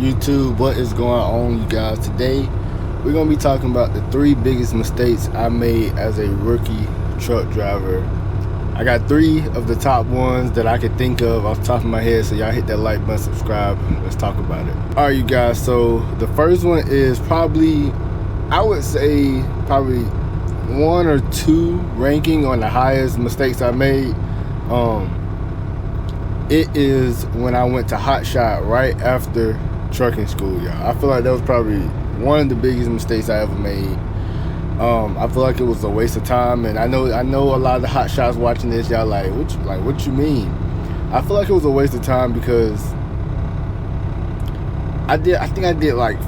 YouTube, what is going on, you guys? Today we're gonna be talking about the 3 biggest mistakes I made as a rookie truck driver. I got 3 of the top ones that I could think of off the top of my head, so y'all hit that like button, subscribe, let's talk about it. All right, you guys, so the first one is probably, I would say probably 1 or 2 ranking on the highest mistakes I made. It is when I went to Hot Shot right after trucking school, y'all. I feel like that was probably one of the biggest mistakes I ever made. I feel like it was a waste of time, and I know a lot of the Hot Shots watching this, y'all like what you mean? I feel like it was a waste of time because I think I did like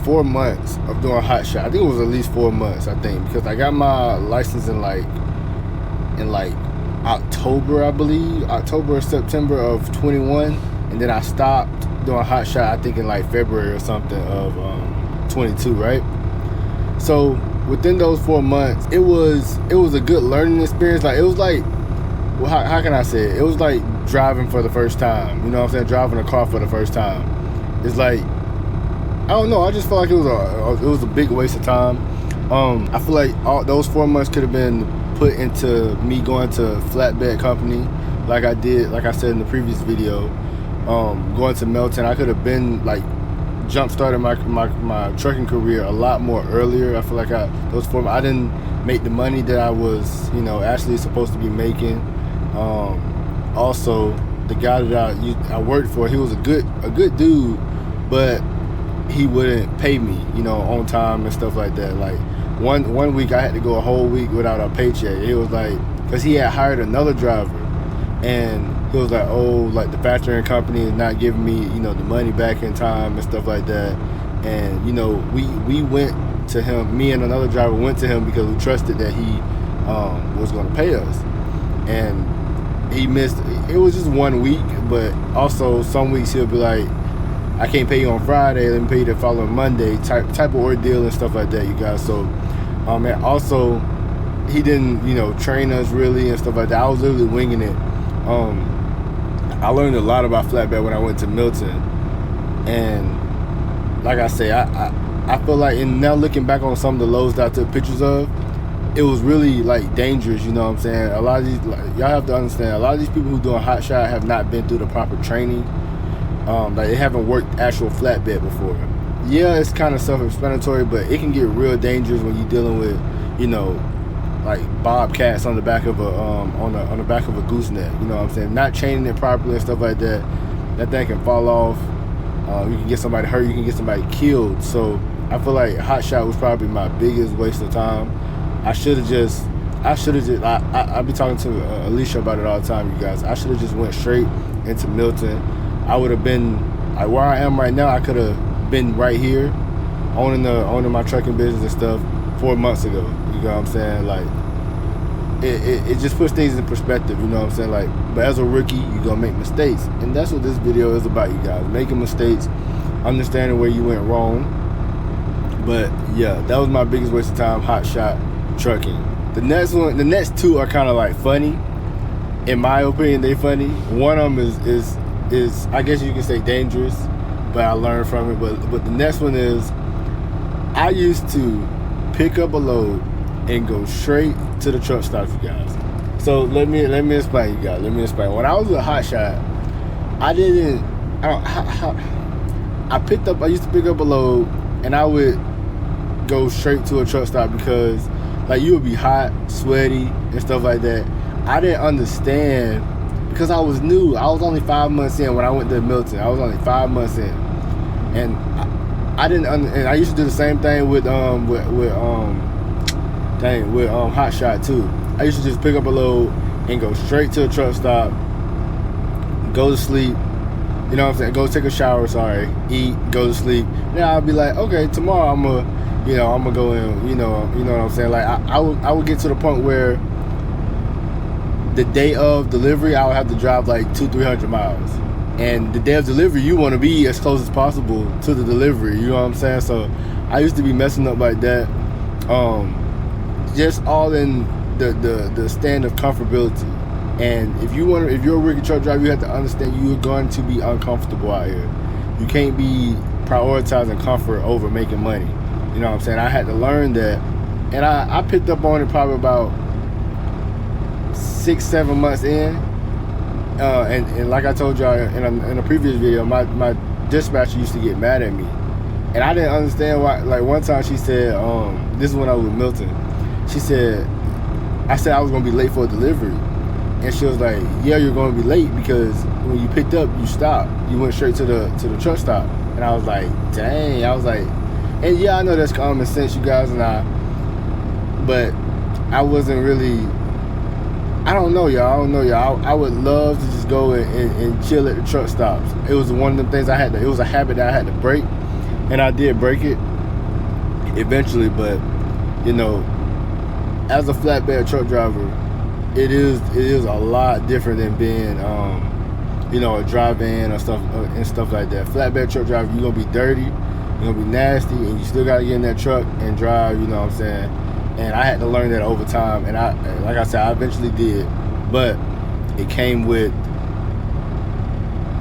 4 months of doing Hot Shot. I think it was at least 4 months, I think, because I got my license in like October, I believe, October or September of 21, and then I stopped doing Hot Shot I think in like February or something of 22, right? So within those 4 months, it was a good learning experience. Like, it was like, well, how can I say it? It was like driving for the first time, you know what I'm saying? Driving a car for the first time. It's like, I don't know, I just felt like it was a big waste of time. I feel like all those 4 months could have been put into me going to flatbed company like I did, like I said in the previous video. Going to Melton, I could have been like jump started my trucking career a lot more earlier. I feel like those 4 months, I didn't make the money that I was, actually supposed to be making. Also, the guy that I worked for, he was a good dude, but he wouldn't pay me, on time and stuff like that. Like one week I had to go a whole week without a paycheck. It was like, because he had hired another driver, and he was like, oh, like the factoring company is not giving me, the money back in time and stuff like that. And we went to him, me and another driver went to him because we trusted that he was going to pay us. And he missed, it was just 1 week, but also some weeks he'll be like, I can't pay you on Friday, let me pay you the following Monday, type of ordeal and stuff like that, you guys. So and also he didn't train us really and stuff like that. I was literally winging it. I learned a lot about flatbed when I went to Milton, and like I say, I feel like, and now looking back on some of the loads that I took pictures of, it was really like dangerous, you know what I'm saying? A lot of these, y'all have to understand, a lot of these people who doing Hot Shot have not been through the proper training. Like, they haven't worked actual flatbed before. Yeah, it's kind of self-explanatory, but it can get real dangerous when you're dealing with, like bobcats on the back of a on the back of a gooseneck. You know what I'm saying? Not chaining it properly and stuff like that. That thing can fall off. You can get somebody hurt. You can get somebody killed. So I feel like Hot Shot was probably my biggest waste of time. I should have just. I be talking to Alicia about it all the time, you guys. I should have just went straight into Milton. I would have been like where I am right now. I could have been right here, owning my trucking business and stuff 4 months ago. You know what I'm saying? Like, it just puts things in perspective, you know what I'm saying? Like, but as a rookie, you're gonna make mistakes, and that's what this video is about, you guys. Making mistakes, understanding where you went wrong. But yeah, that was my biggest waste of time, Hot Shot trucking. The next 2 are kind of like funny. In my opinion, they funny. One of them is I guess you can say dangerous, but I learned from it. But the next one is, I used to pick up a load and go straight to the truck stop, you guys. So let me explain, you guys. Let me explain. When I was with Hot Shot, I used to pick up a load and I would go straight to a truck stop because, like, you would be hot, sweaty, and stuff like that. I didn't understand because I was new. I was only 5 months in when I went to Milton. I was only 5 months in, and I didn't. And I used to do the same thing with Hot Shot too. I used to just pick up a load and go straight to a truck stop, go to sleep. You know what I'm saying? Go take a shower. Eat, go to sleep. Now I'll be like, okay, tomorrow I'm gonna go in. You know what I'm saying? Like, I would get to the point where the day of delivery, I would have to drive like 200-300 miles. And the day of delivery, you want to be as close as possible to the delivery. You know what I'm saying? So I used to be messing up like that. Just all in the stand of comfortability. And if you're a rookie truck driver, you have to understand you're going to be uncomfortable out here. You can't be prioritizing comfort over making money. You know what I'm saying? I had to learn that, and I picked up on it probably about 6-7 months in. And like I told y'all in a previous video, my dispatcher used to get mad at me, and I didn't understand why. Like one time she said, this is when I was with Milton. She said, I said I was gonna be late for a delivery, and she was like, yeah, you're gonna be late because when you picked up, you stopped. You went straight to the truck stop. And I was like, dang. I was like, and yeah, I know that's common sense, you guys, but I wasn't really. I don't know, y'all. I would love to just go and chill at the truck stops. It was one of them things it was a habit that I had to break, and I did break it eventually. But you know, as a flatbed truck driver, it is a lot different than being a drive-in or stuff like that. Flatbed truck driver, you're gonna be dirty, you're gonna be nasty, and you still gotta get in that truck and drive. You know what I'm saying? And I had to learn that over time, and like I said, I eventually did, but it came with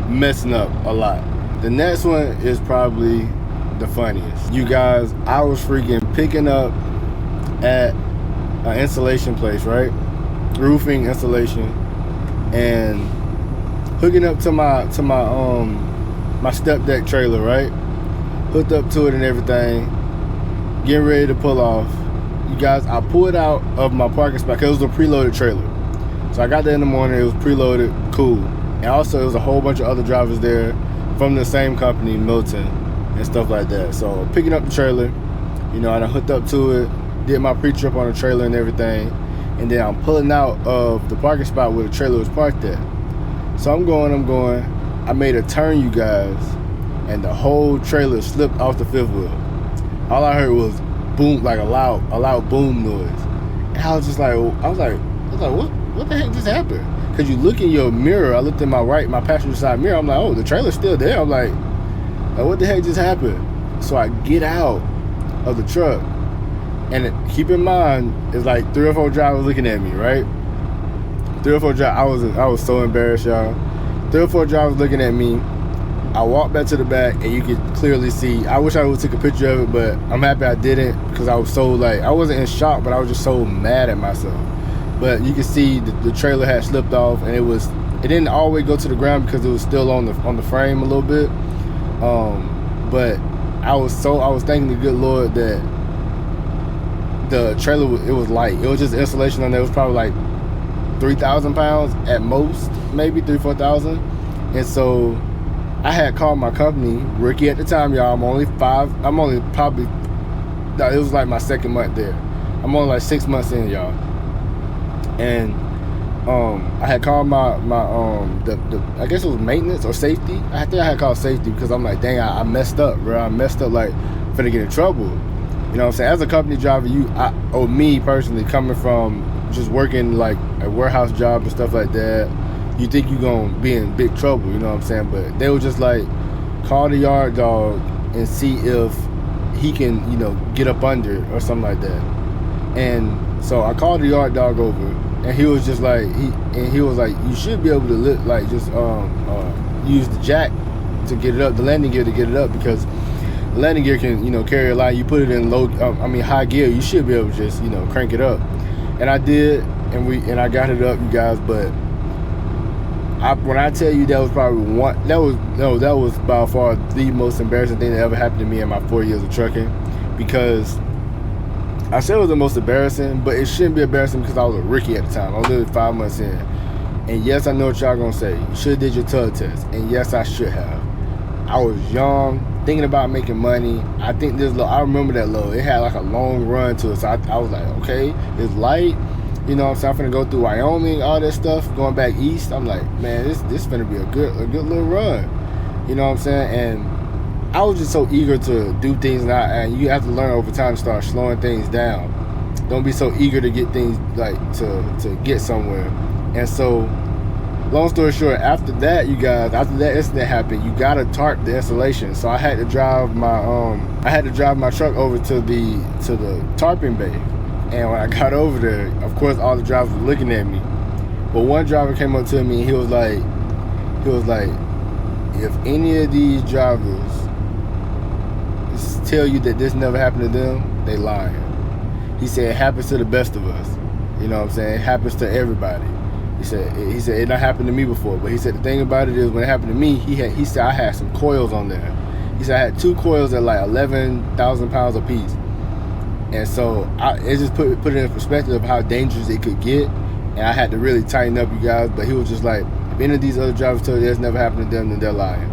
messing up a lot. The next one is probably the funniest. You guys, I was freaking picking up at an installation place, right? Roofing installation, and hooking up to my step deck trailer, right? Hooked up to it and everything, getting ready to pull off. You guys, I pulled out of my parking spot because it was a preloaded trailer. So I got there in the morning, it was preloaded, cool. And also there was a whole bunch of other drivers there from the same company, Milton, and stuff like that. So picking up the trailer, you know, and I hooked up to it, did my pre-trip on the trailer and everything. And then I'm pulling out of the parking spot where the trailer was parked at. So I'm going. I made a turn, you guys, and the whole trailer slipped off the fifth wheel. All I heard was boom, like a loud boom noise. And I was like, what the heck just happened? Because you look in your mirror, I looked in my passenger side mirror, I'm like, oh, the trailer's still there. I'm like, what the heck just happened? So I get out of the truck, and keep in mind, it's like 3 or 4 drivers looking at me, right? 3 or 4 drivers, I was so embarrassed, y'all. 3 or 4 drivers looking at me. I walked back to the back, and you could clearly see. I wish I would take a picture of it, but I'm happy I didn't, because I was so I wasn't in shock, but I was just so mad at myself. But you can see the trailer had slipped off, and it didn't all the way go to the ground because it was still on the frame a little bit. But I was thanking the good Lord that the trailer, it was light. It was just insulation on there. It was probably like 3,000 pounds at most, maybe 3,000-4,000. And so I had called my company, rookie at the time, y'all. It was like my second month there. I'm only like 6 months in, y'all. And I had called my I guess it was maintenance or safety. I think I had called safety because I'm like, dang, I messed up, bro. I messed up, like, finna get in trouble. You know what I'm saying? As a company driver, me personally, coming from just working like a warehouse job and stuff like that, you think you're gonna be in big trouble, you know what I'm saying? But they were just like, call the yard dog and see if he can, you know, get up under it or something like that. And so I called the yard dog over, and he was just like, he was like, you should be able to use the jack to get it up, the landing gear to get it up, because the landing gear can, you know, carry a lot. You put it in high gear, you should be able to just, you know, crank it up. And I did, and I got it up, you guys. But when I tell you that was probably that was by far the most embarrassing thing that ever happened to me in my 4 years of trucking, because I said it was the most embarrassing, but it shouldn't be embarrassing because I was a rookie at the time. I was literally 5 months in. And yes, I know what y'all gonna say. You should have did your tug test. And yes, I should have. I was young, thinking about making money. I remember that load. It had like a long run to it. So I was like, okay, it's light. You know what I'm saying? I'm finna go through Wyoming, all that stuff, going back east. I'm like, man, this finna be a good little run. You know what I'm saying? And I was just so eager to do things, and you have to learn over time to start slowing things down. Don't be so eager to get things, like, to get somewhere. And so, long story short, after that incident happened, you gotta tarp the installation. So I had to drive my truck over to the tarping bay. And when I got over there, of course, all the drivers were looking at me. But one driver came up to me, and he was like, if any of these drivers tell you that this never happened to them, they lying. He said it happens to the best of us. You know what I'm saying? It happens to everybody. He said it not happened to me before, but he said the thing about it is when it happened to me, he said I had some coils on there. He said I had 2 coils at like 11,000 pounds a piece. And so it just put it in perspective of how dangerous it could get. And I had to really tighten up, you guys. But he was just like, if any of these other drivers tell you that's never happened to them, then they're lying.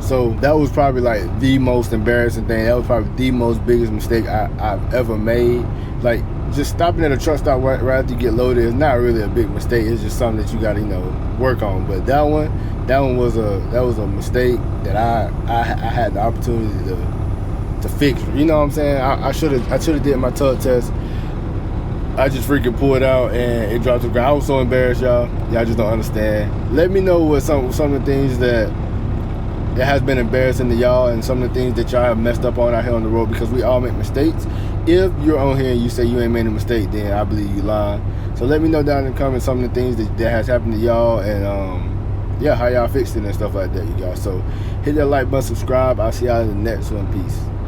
So that was probably like the most embarrassing thing. That was probably the most biggest mistake I've ever made. Like, just stopping at a truck stop right after you get loaded is not really a big mistake. It's just something that you got to, work on. But that one was a mistake that I had the opportunity to fix. You know what I'm saying? I should have did my tug test. I just freaking pulled out and it dropped to the ground. I was so embarrassed, y'all. Y'all just don't understand. Let me know what some of the things that has been embarrassing to y'all and some of the things that y'all have messed up on out here on the road, because we all make mistakes. If you're on here and you say you ain't made a mistake, then I believe you lying. So let me know down in the comments some of the things that has happened to y'all and yeah, how y'all fixed it and stuff like that, you guys. So hit that like button, subscribe. I'll see y'all in the next one. Peace.